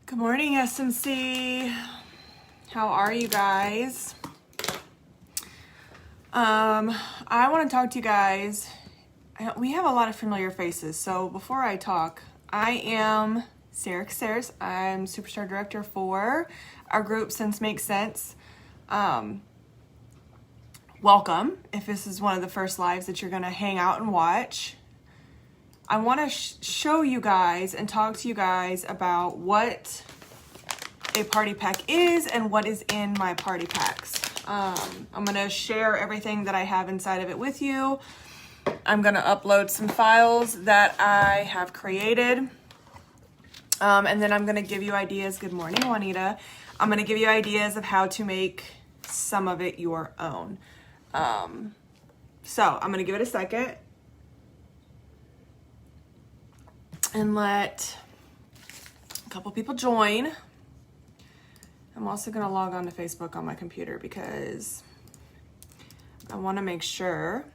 Good morning, SMC. How are you guys? I want to talk to you guys. We have a lot of familiar faces, so before I talk, I am Sara Caceres. I'm Superstar Director for our group Sense Makes Sense. Welcome, if this is one of the first lives that you're going to hang out and watch. I want to show you guys and talk to you guys about what a party pack is and what is in my party packs. I'm going to share everything that I have inside of it with you. I'm going to upload some files that I have created. And then I'm going to give you ideas. Good morning, Juanita. I'm going to give you ideas of how to make some of it your own. So I'm going to give it a second and let a couple people join. I'm also going to log on to Facebook on my computer because I want to make sure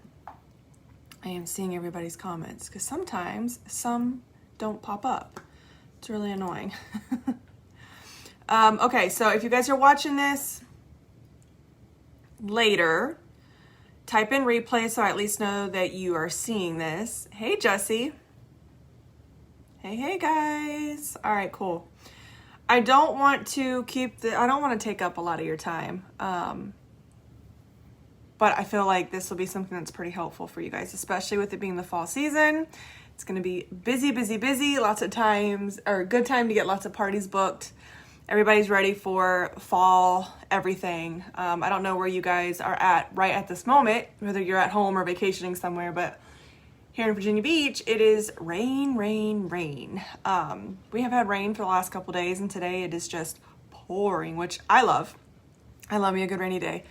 I am seeing everybody's comments, because sometimes some don't pop up. It's really annoying. Okay, so if you guys are watching this later, type in replay so I at least know that you are seeing this. Hey, Jesse. Hey guys. All right, cool. I don't want to take up a lot of your time. But I feel like this will be something that's pretty helpful for you guys, especially with it being the fall season. It's going to be busy. Lots of times, or a good time to get lots of parties booked. Everybody's ready for fall, everything. I don't know where you guys are at right at this moment, whether you're at home or vacationing somewhere, but here in Virginia Beach, it is rain. We have had rain for the last couple days, and today it is just pouring, which I love. I love me a good rainy day.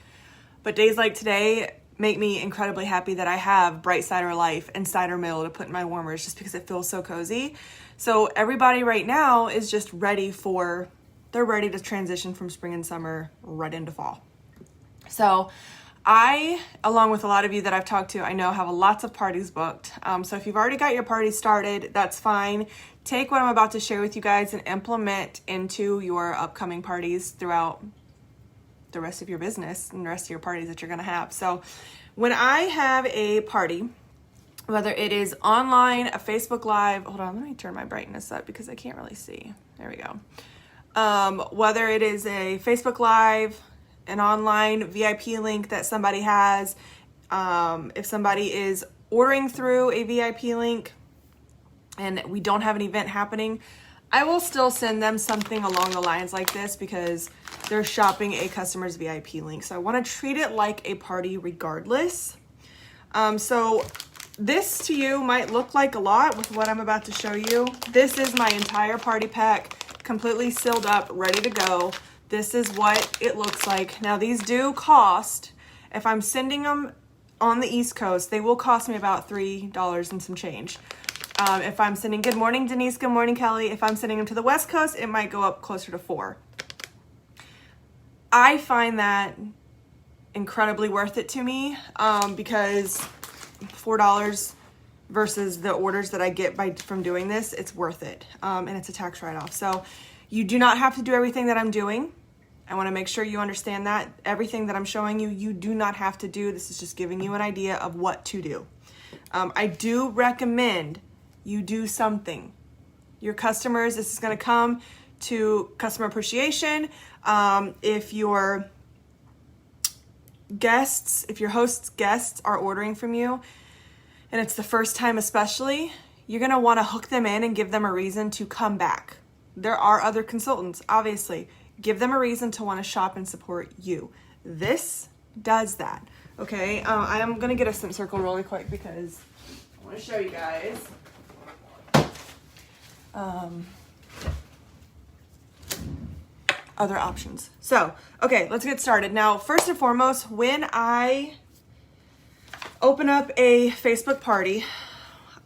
But days like today make me incredibly happy that I have Bright Cider Life and cider mill to put in my warmers, just because it feels so cozy. So everybody right now is just they're ready to transition from spring and summer right into fall. So I, along with a lot of you that I've talked to, I know have lots of parties booked. So if you've already got your party started, that's fine. Take what I'm about to share with you guys and implement into your upcoming parties throughout the rest of your business and the rest of your parties that you're going to have. So when I have a party, whether it is online, a Facebook Live, hold on, let me turn my brightness up because I can't really see. There we go. Whether it is a Facebook Live, an online VIP link that somebody has, if somebody is ordering through a VIP link and we don't have an event happening, I will still send them something along the lines like this because they're shopping a customer's VIP link. So I want to treat it like a party regardless. So this to you might look like a lot with what I'm about to show you. This is my entire party pack, completely sealed up, ready to go. This is what it looks like. Now these do cost, if I'm sending them on the East Coast, they will cost me about $3 and some change. If I'm sending good morning Denise, good morning Kelly, if I'm sending them to the West Coast, it might go up closer to $4. I find that incredibly worth it to me because $4 versus the orders that I get from doing this, it's worth it. And it's a tax write-off. So you do not have to do everything that I'm doing. I want to make sure you understand that. Everything that I'm showing you, you do not have to do. This is just giving you an idea of what to do. I do recommend you do something. Your customers, this is going to come to customer appreciation. If your guests, if your host's guests are ordering from you, and it's the first time especially, you're going to want to hook them in and give them a reason to come back. There are other consultants, obviously. Give them a reason to want to shop and support you. This does that, okay? I am going to get a scent circle really quick because I want to show you guys. Other options. So, okay, let's get started. Now, first and foremost, when I open up a Facebook party,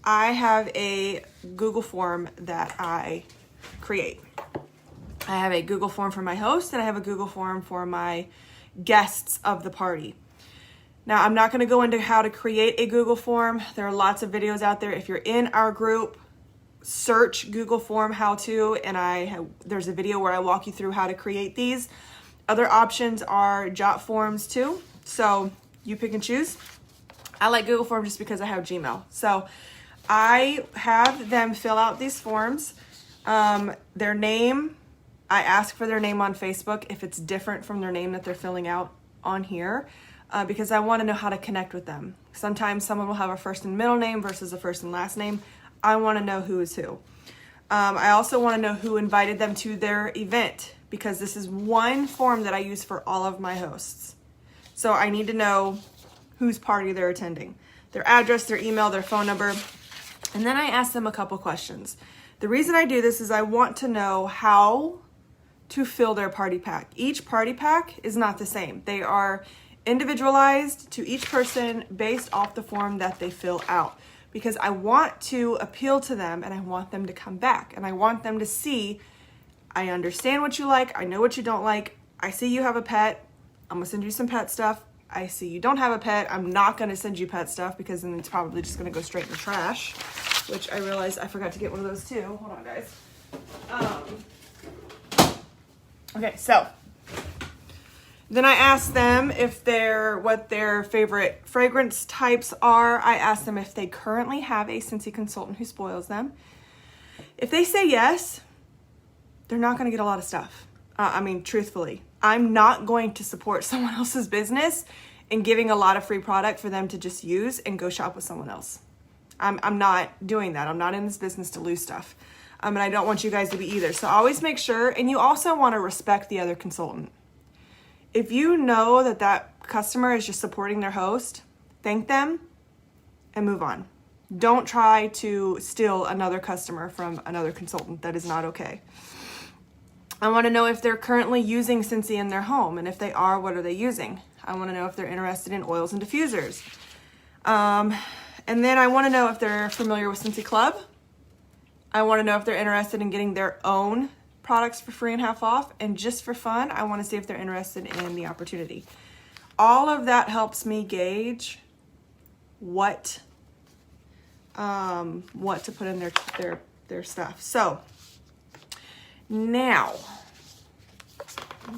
I have a Google form that I create. I have a Google form for my host and I have a Google form for my guests of the party. Now, I'm not going to go into how to create a Google form. There are lots of videos out there. If you're in our group, search Google form how to, and there's a video where I walk you through how to create these. Other options are Jot forms too. So you pick and choose. I like Google Form just because I have Gmail. So I have them fill out these forms. Their name, I ask for their name on Facebook if it's different from their name that they're filling out on here, because I want to know how to connect with them. Sometimes someone will have a first and middle name versus a first and last name. I want to know who is who. I also want to know who invited them to their event, because this is one form that I use for all of my hosts. So I need to know whose party they're attending, their address, their email, their phone number. And then I ask them a couple questions. The reason I do this is I want to know how to fill their party pack. Each party pack is not the same. They are individualized to each person based off the form that they fill out, because I want to appeal to them and I want them to come back and I want them to see, I understand what you like, I know what you don't like, I see you have a pet, I'm gonna send you some pet stuff. I see you don't have a pet, I'm not gonna send you pet stuff because then it's probably just gonna go straight in the trash, which I realized I forgot to get one of those too. Hold on, guys. Okay, so then I ask them what their favorite fragrance types are. I ask them if they currently have a Scentsy consultant who spoils them. If they say yes, they're not gonna get a lot of stuff. Truthfully, I'm not going to support someone else's business and giving a lot of free product for them to just use and go shop with someone else. I'm not doing that. I'm not in this business to lose stuff. And I don't want you guys to be either. So always make sure, and you also want to respect the other consultant. If you know that customer is just supporting their host, thank them and move on. Don't try to steal another customer from another consultant. That is not okay. I want to know if they're currently using Scentsy in their home, and if they are, what are they using? I want to know if they're interested in oils and diffusers. And then I want to know if they're familiar with Scentsy Club. I want to know if they're interested in getting their own products for free and half off. And just for fun, I want to see if they're interested in the opportunity. All of that helps me gauge what to put in their stuff. So now,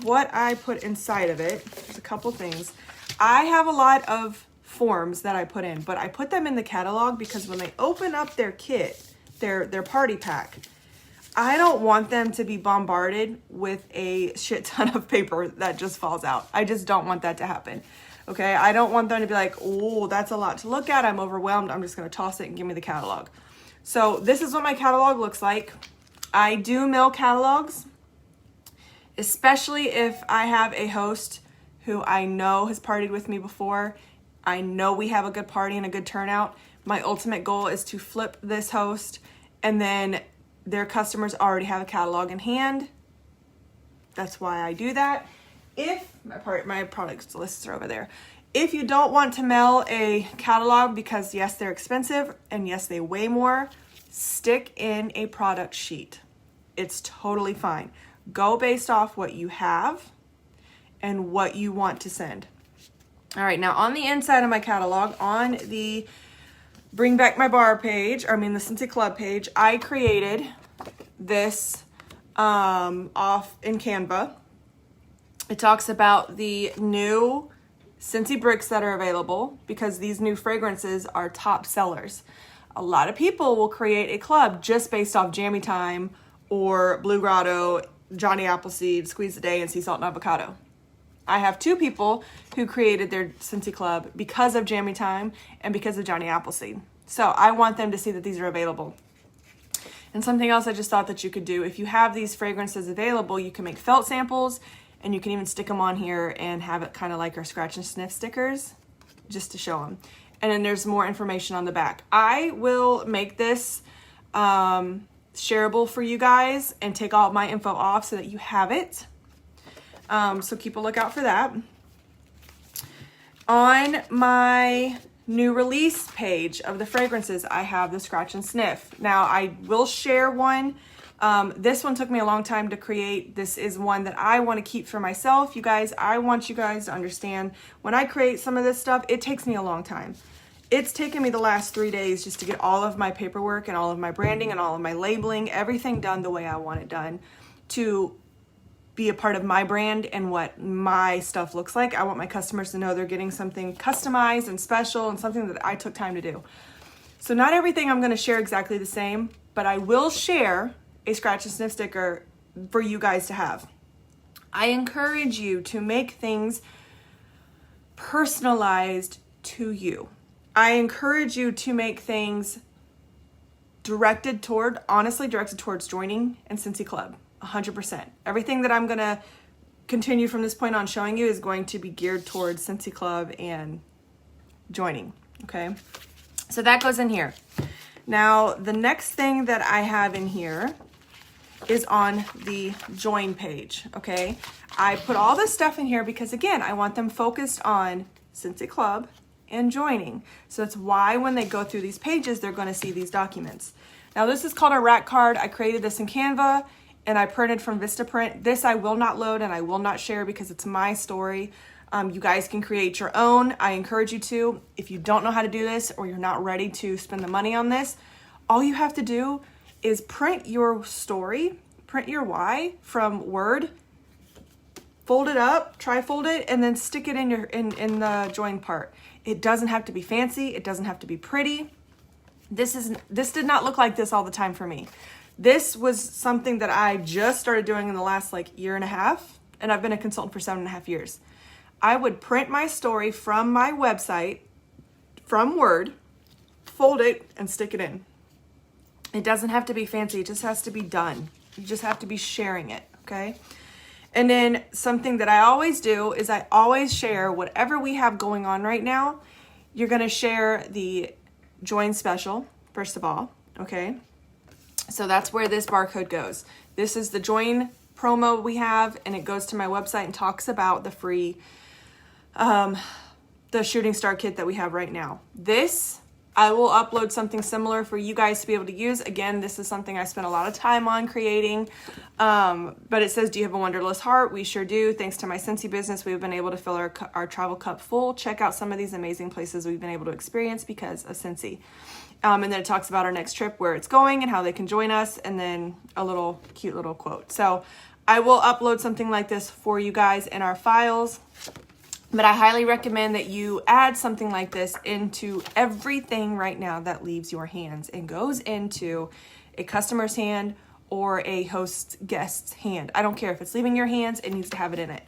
what I put inside of it, there's a couple things. I have a lot of forms that I put in, but I put them in the catalog because when they open up their kit, their party pack, I don't want them to be bombarded with a shit ton of paper that just falls out. I just don't want that to happen. Okay, I don't want them to be like, oh, that's a lot to look at, I'm overwhelmed, I'm just gonna toss it and give me the catalog. So this is what my catalog looks like. I do mail catalogs, especially if I have a host who I know has partied with me before. I know we have a good party and a good turnout. My ultimate goal is to flip this host, and then their customers already have a catalog in hand. That's why I do that. If my product lists are over there. If you don't want to mail a catalog because yes, they're expensive and yes, they weigh more, stick in a product sheet. It's totally fine. Go based off what you have and what you want to send. All right, now on the inside of my catalog, on the Bring Back My Bar page, the Scentsy Club page, I created this off in Canva. It talks about the new Scentsy bricks that are available because these new fragrances are top sellers. A lot of people will create a club just based off Jammy Time or Blue Grotto, Johnny Appleseed, Squeeze a Day, and Sea Salt and Avocado. I have 2 people who created their Scentsy Club because of Jammy Time and because of Johnny Appleseed. So I want them to see that these are available. And something else I just thought that you could do, if you have these fragrances available, you can make felt samples and you can even stick them on here and have it kind of like our scratch and sniff stickers just to show them. And then there's more information on the back. I will make this shareable for you guys and take all my info off so that you have it. So keep a lookout for that. On my new release page of the fragrances, I have the scratch and sniff. Now I will share one. This one took me a long time to create. This is one that I want to keep for myself. You guys, I want you guys to understand when I create some of this stuff, it takes me a long time. It's taken me the last 3 days just to get all of my paperwork and all of my branding and all of my labeling, everything done the way I want it done, to be a part of my brand and what my stuff looks like. I want my customers to know they're getting something customized and special and something that I took time to do. So not everything I'm going to share exactly the same, but I will share a scratch and sniff sticker for you guys to have. I encourage you to make things personalized to you. I encourage you to make things honestly directed towards joining and Scentsy Club, 100%. Everything that I'm going to continue from this point on showing you is going to be geared towards Scentsy Club and joining, okay? So that goes in here. Now, the next thing that I have in here is on the join page, okay? I put all this stuff in here because, again, I want them focused on Scentsy Club and joining. So that's why when they go through these pages, they're going to see these documents. Now, this is called a rack card. I created this in Canva and I printed from Vistaprint. This I will not load and I will not share because it's my story. You guys can create your own. I encourage you to. If you don't know how to do this or you're not ready to spend the money on this, all you have to do is print your story, print your why from Word, fold it up, tri-fold it, and then stick it in in the join part. It doesn't have to be fancy. It doesn't have to be pretty. This did not look like this all the time for me. This was something that I just started doing in the last year and a half, and I've been a consultant for 7.5 years. I would print my story from my website, from Word, fold it, and stick it in. It doesn't have to be fancy. It just has to be done. You just have to be sharing it, okay? And then something that I always do is I always share whatever we have going on right now. You're going to share the join special, first of all, okay? So that's where this barcode goes. This is the join promo we have, and it goes to my website and talks about the free, the shooting star kit that we have right now. This, I will upload something similar for you guys to be able to use. Again, this is something I spent a lot of time on creating. But it says, do you have a wanderlust heart? We sure do. Thanks to my Scentsy business, we've been able to fill our travel cup full. Check out some of these amazing places we've been able to experience because of Scentsy. And then it talks about our next trip, where it's going and how they can join us, and then a little cute little quote. So I will upload something like this for you guys in our files. But I highly recommend that you add something like this into everything right now that leaves your hands and goes into a customer's hand or a host guest's hand. I don't care if it's leaving your hands, it needs to have it in it.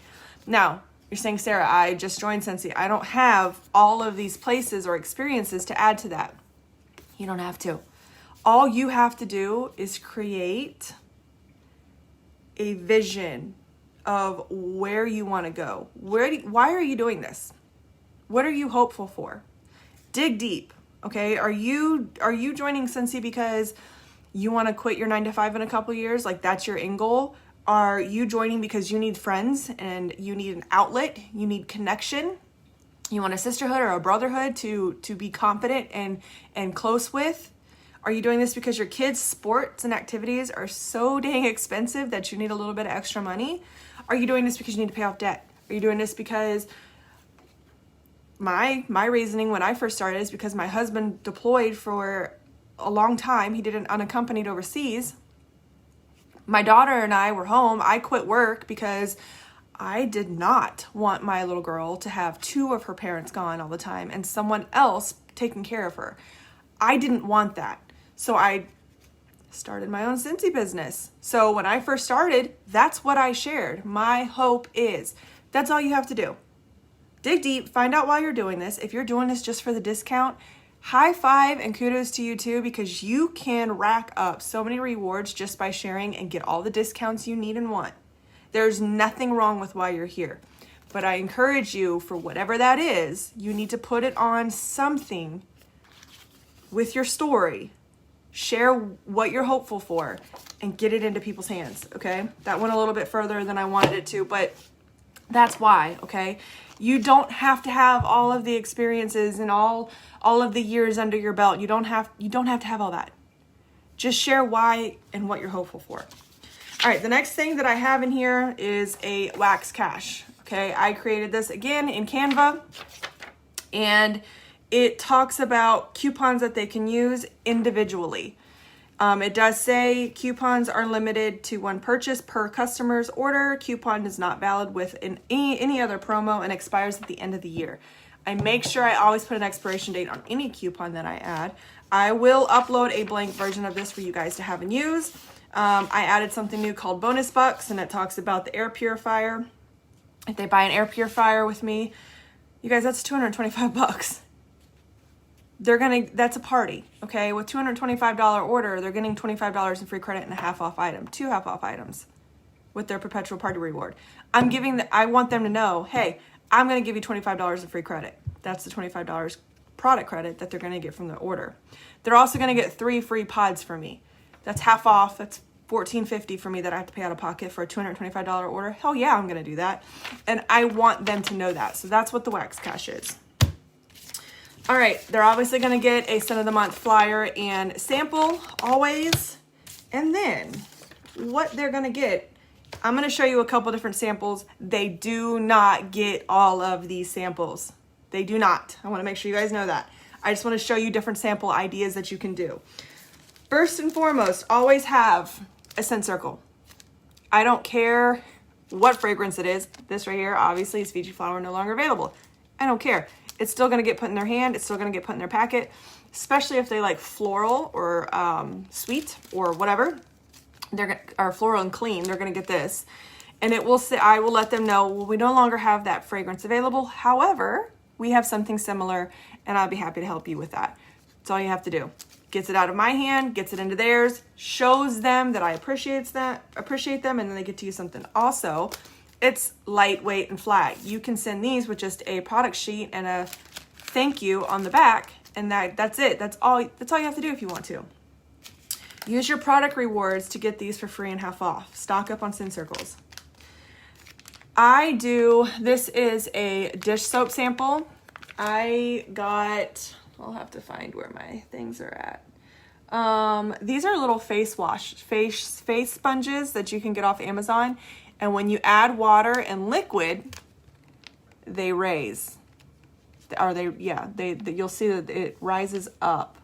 Now, you're saying, Sarah, I just joined Scentsy. I don't have all of these places or experiences to add to that. You don't have to. All you have to do is create a vision of where you want to go. Why are you doing this? What are you hopeful for? Dig deep, okay? Are you joining Scentsy because you want to quit your 9-to-5 in a couple years? That's your end goal? Are you joining because you need friends and you need an outlet? You need connection? You want a sisterhood or a brotherhood to be confident and close with? Are you doing this because your kids' sports and activities are so dang expensive that you need a little bit of extra money? Are you doing this because you need to pay off debt? Are you doing this because my reasoning when I first started is because my husband deployed for a long time. He did it unaccompanied overseas. My daughter and I were home. I quit work because I did not want my little girl to have 2 of her parents gone all the time and someone else taking care of her. I didn't want that. So I started my own Scentsy business. So when I first started, that's what I shared. My hope is, that's all you have to do. Dig deep, find out why you're doing this. If you're doing this just for the discount, high five and kudos to you too, because you can rack up so many rewards just by sharing and get all the discounts you need and want. There's nothing wrong with why you're here. But I encourage you, for whatever that is, you need to put it on something with your story. Share what you're hopeful for and get it into people's hands, okay? That went a little bit further than I wanted it to, but that's why, okay? You don't have to have all of the experiences and all of the years under your belt. You don't have to have all that. Just share why and what you're hopeful for. All right, the next thing that I have in here is a wax cache, okay? I created this again in Canva, and it talks about coupons that they can use individually. It does say coupons are limited to one purchase per customer's order. Coupon is not valid with any other promo and expires at the end of the year. I make sure I always put an expiration date on any coupon that I add. I will upload a blank version of this for you guys to have and use. I added something new called Bonus Bucks, and it talks about the air purifier. If they buy an air purifier with me, you guys, that's $225. That's a party, okay? With $225 order, they're getting $25 in free credit and a half off item, 2 half off items with their perpetual party reward. I want them to know, hey, I'm going to give you $25 in free credit. That's the $25 product credit that they're going to get from the order. They're also going to get 3 free pods from me. That's half off. That's $14.50 for me that I have to pay out of pocket for a $225 order. Hell yeah, I'm going to do that. And I want them to know that. So that's what the Wax Cash is. All right, they're obviously going to get a Scent of the Month flyer and sample always. And then what they're going to get, I'm going to show you a couple different samples. They do not get all of these samples. They do not. I want to make sure you guys know that. I just want to show you different sample ideas that you can do. First and foremost, always have a scent circle. I don't care what fragrance it is. This right here, obviously, is Fiji Flower, no longer available. I don't care. It's still going to get put in their hand. It's still going to get put in their packet, especially if they like floral or sweet or whatever. Or floral and clean. They're going to get this. And it will say, I will let them know, well, we no longer have that fragrance available. However, we have something similar, and I'll be happy to help you with that. That's all you have to do. Gets it out of my hand, gets it into theirs, shows them that I appreciate them, and then they get to use something. Also, it's lightweight and flat. You can send these with just a product sheet and a thank you on the back, and that's it. That's all you have to do if you want to. Use your product rewards to get these for free and half off. Stock up on scent circles. This is a dish soap sample. I'll have to find where my things are at. These are little face sponges that you can get off Amazon. And when you add water and liquid, they raise. You'll see that it rises up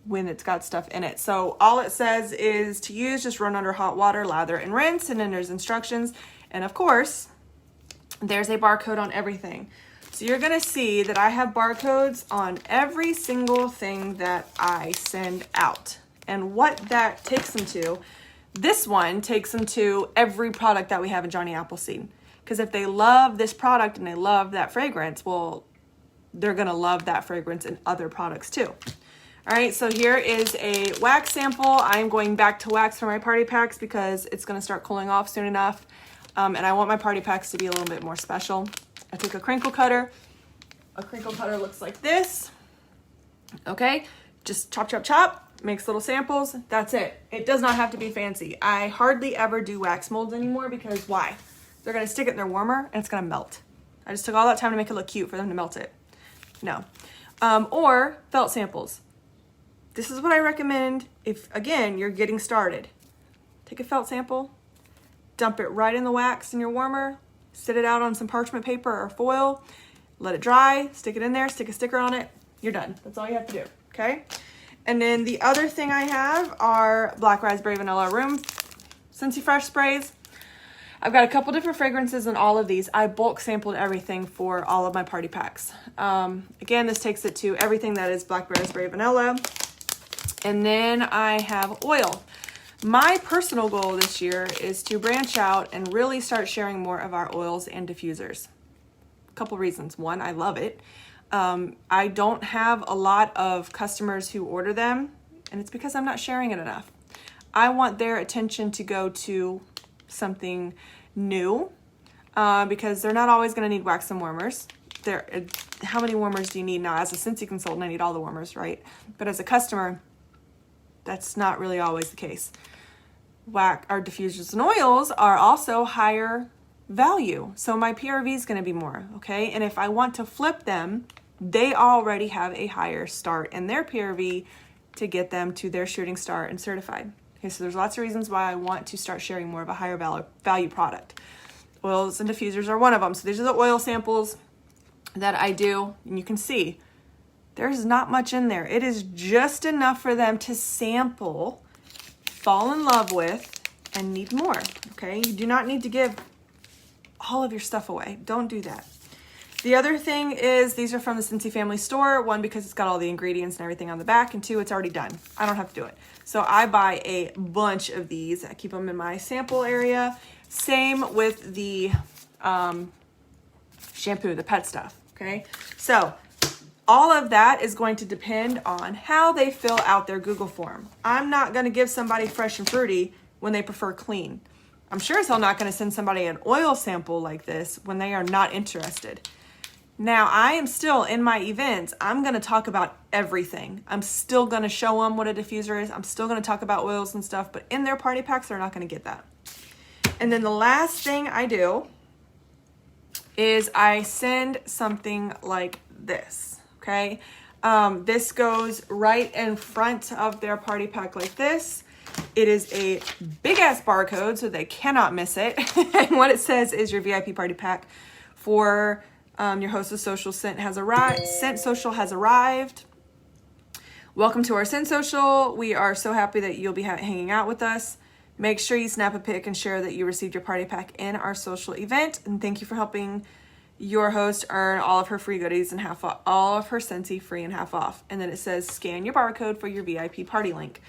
when it's got stuff in it. So all it says is to use, just run under hot water, lather and rinse. And then there's instructions. And of course, there's a barcode on everything. So you're gonna see that I have barcodes on every single thing that I send out. And what that takes them to, this one takes them to every product that we have in Johnny Appleseed. Because if they love this product and they love that fragrance, well, they're gonna love that fragrance in other products too. All right, so here is a wax sample. I'm going back to wax for my party packs because it's gonna start cooling off soon enough. And I want my party packs to be a little bit more special. I took a crinkle cutter. A crinkle cutter looks like this. Okay, just chop, chop, chop, makes little samples. That's it. It does not have to be fancy. I hardly ever do wax molds anymore because why? They're gonna stick it in their warmer and it's gonna melt. I just took all that time to make it look cute for them to melt it. No. Or felt samples. This is what I recommend if, again, you're getting started. Take a felt sample, dump it right in the wax in your warmer, sit it out on some parchment paper or foil, let it dry, stick it in there, stick a sticker on it, you're done. That's all you have to do, okay? And then the other thing I have are Black Raspberry Vanilla Room Scentsy Fresh sprays. I've got a couple different fragrances in all of these. I bulk sampled everything for all of my party packs. Again, this takes it to everything that is Black Raspberry Vanilla. And then I have oil. My personal goal this year is to branch out and really start sharing more of our oils and diffusers. A couple reasons. One, I love it. I don't have a lot of customers who order them, and it's because I'm not sharing it enough. I want their attention to go to something new because they're not always going to need wax and warmers. How many warmers do you need now? As a Scentsy consultant, I need all the warmers, right? But as a customer, that's not really always the case. Our diffusers and oils are also higher value. So my PRV is going to be more, okay? And if I want to flip them, they already have a higher start in their PRV to get them to their shooting star and certified. Okay, so there's lots of reasons why I want to start sharing more of a higher value product. Oils and diffusers are one of them. So these are the oil samples that I do, and you can see There's not much in there. It is just enough for them to sample, fall in love with, and need more, okay? You do not need to give all of your stuff away. Don't do that. The other thing is these are from the Scentsy Family store. One, because it's got all the ingredients and everything on the back, and two, it's already done. I don't have to do it. So I buy a bunch of these. I keep them in my sample area. Same with the shampoo, the pet stuff, okay? So all of that is going to depend on how they fill out their Google form. I'm not going to give somebody fresh and fruity when they prefer clean. I'm sure as hell not going to send somebody an oil sample like this when they are not interested. Now, I am still in my events. I'm going to talk about everything. I'm still going to show them what a diffuser is. I'm still going to talk about oils and stuff, but in their party packs, they're not going to get that. And then the last thing I do is I send something like this, okay? This goes right in front of their party pack like this. It is a big ass barcode, so they cannot miss it. And what it says is your VIP party pack for your hostess social scent has arrived. Scent social has arrived. Welcome to our Scent Social. We are so happy that you'll be hanging out with us. Make sure you snap a pic and share that you received your party pack in our social event. And thank you for helping your host earn all of her free goodies and half off, all of her Scentsy free and half off. And then it says scan your barcode for your VIP party link.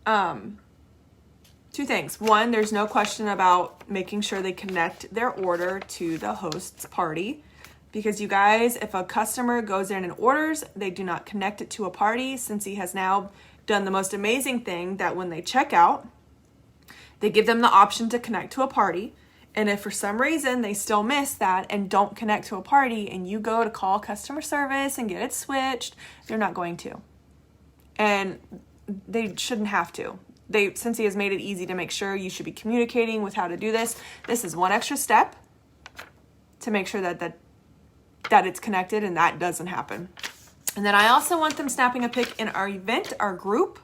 Two things. One, there's no question about making sure they connect their order to the host's party. Because you guys, if a customer goes in and orders, they do not connect it to a party. Scentsy has now done the most amazing thing that when they check out, they give them the option to connect to a party. And if for some reason they still miss that and don't connect to a party and you go to call customer service and get it switched, they're not going to. And they shouldn't have to. Scentsy has made it easy to make sure you should be communicating with how to do this. This is one extra step to make sure that it's connected, and that doesn't happen. And then I also want them snapping a pic in our event, our group.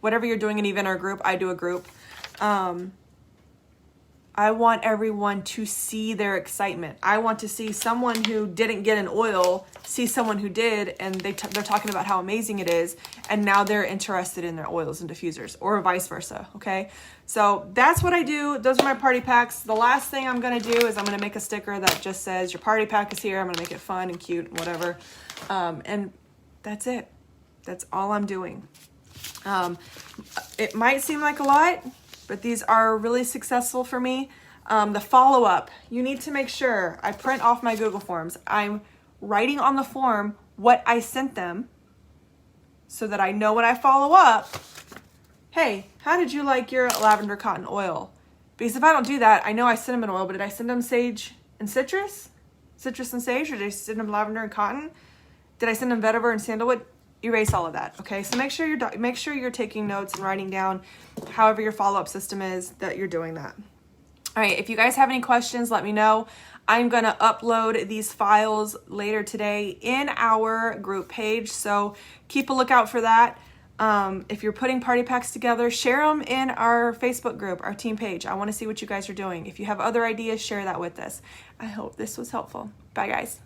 Whatever you're doing, an event or a group, I do a group. I want everyone to see their excitement. I want to see someone who didn't get an oil see someone who did, and they're talking about how amazing it is, and now they're interested in their oils and diffusers, or vice versa, okay? So that's what I do. Those are my party packs. The last thing I'm going to do is I'm going to make a sticker that just says your party pack is here. I'm going to make it fun and cute and whatever. And that's it. That's all I'm doing. It might seem like a lot, but these are really successful for me. The follow-up, you need to make sure I print off my Google Forms. I'm writing on the form what I sent them so that I know when I follow up, hey, how did you like your lavender cotton oil? Because if I don't do that, I know I sent them an oil, but did I send them sage and citrus? Citrus and sage, or did I send them lavender and cotton? Did I send them vetiver and sandalwood? Erase all of that, okay? So make sure you're taking notes and writing down however your follow-up system is that you're doing that. All right, if you guys have any questions, let me know. I'm gonna upload these files later today in our group page, so keep a lookout for that. If you're putting party packs together, share them in our Facebook group, our team page. I wanna see what you guys are doing. If you have other ideas, share that with us. I hope this was helpful. Bye, guys.